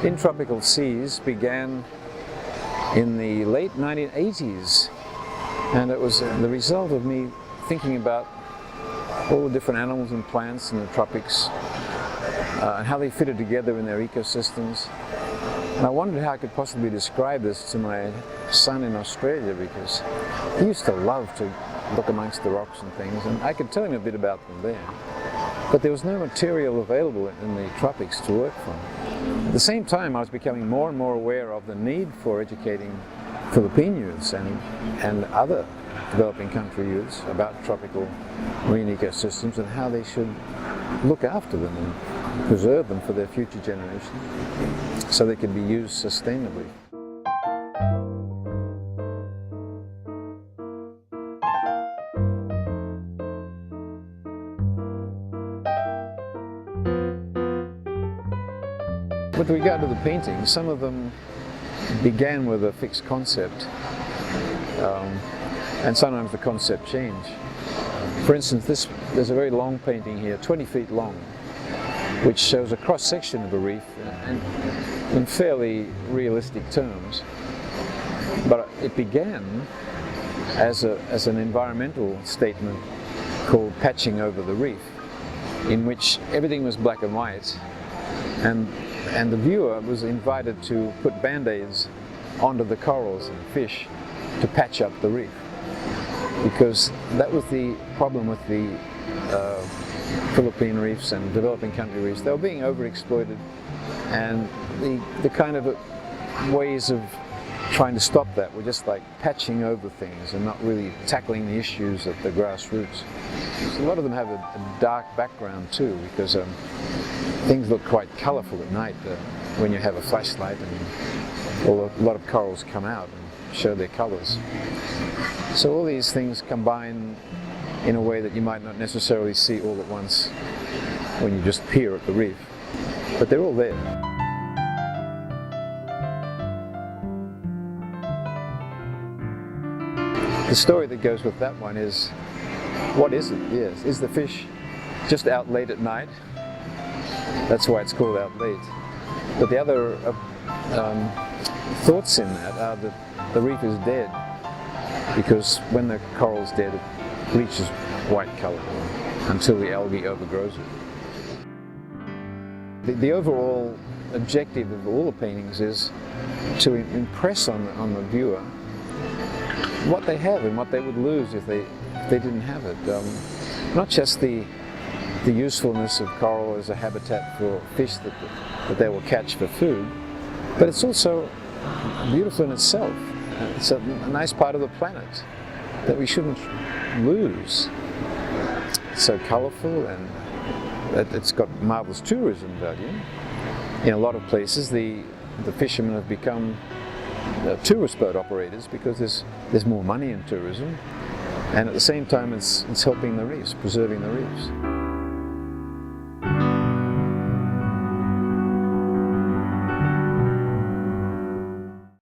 in tropical seas began in the late 1980s, and it was the result of me thinking about all the different animals and plants in the tropics and how they fitted together in their ecosystems. And I wondered how I could possibly describe this to my son in Australia, because he used to love to look amongst the rocks and things, and I could tell him a bit about them there. But there was no material available in the tropics to work from. At the same time, I was becoming more and more aware of the need for educating Philippine youths and other developing country youths about tropical marine ecosystems and how they should look after them and preserve them for their future generations so they can be used sustainably. With regard to the paintings, some of them began with a fixed concept, and sometimes the concept changed. For instance, there's a very long painting here, 20 feet long, which shows a cross-section of a reef in fairly realistic terms. But it began as an environmental statement called Patching Over the Reef, in which everything was black and white, and the viewer was invited to put band-aids onto the corals and fish to patch up the reef. Because that was the problem with the Philippine reefs and developing country reefs. They were being overexploited, and the kind of ways of trying to stop that were just like patching over things and not really tackling the issues at the grassroots. So a lot of them have a dark background too, because things look quite colourful at night when you have a flashlight, and a lot of corals come out and show their colours. So all these things combine in a way that you might not necessarily see all at once when you just peer at the reef, but they're all there. The story that goes with that one is, what is it? Yes, is the fish just out late at night? That's why it's called Out Late. But the other thoughts in that are that the reef is dead, because when the coral's dead, it bleaches white colour until the algae overgrows it. The overall objective of all the paintings is to impress on the viewer what they have and what they would lose if they didn't have it. Not just the usefulness of coral as a habitat for fish that they will catch for food, but it's also beautiful in itself. It's a nice part of the planet that we shouldn't lose. It's so colourful, and it's got marvellous tourism value. In a lot of places, the fishermen have become tourist boat operators because there's more money in tourism, and at the same time it's helping the reefs, preserving the reefs.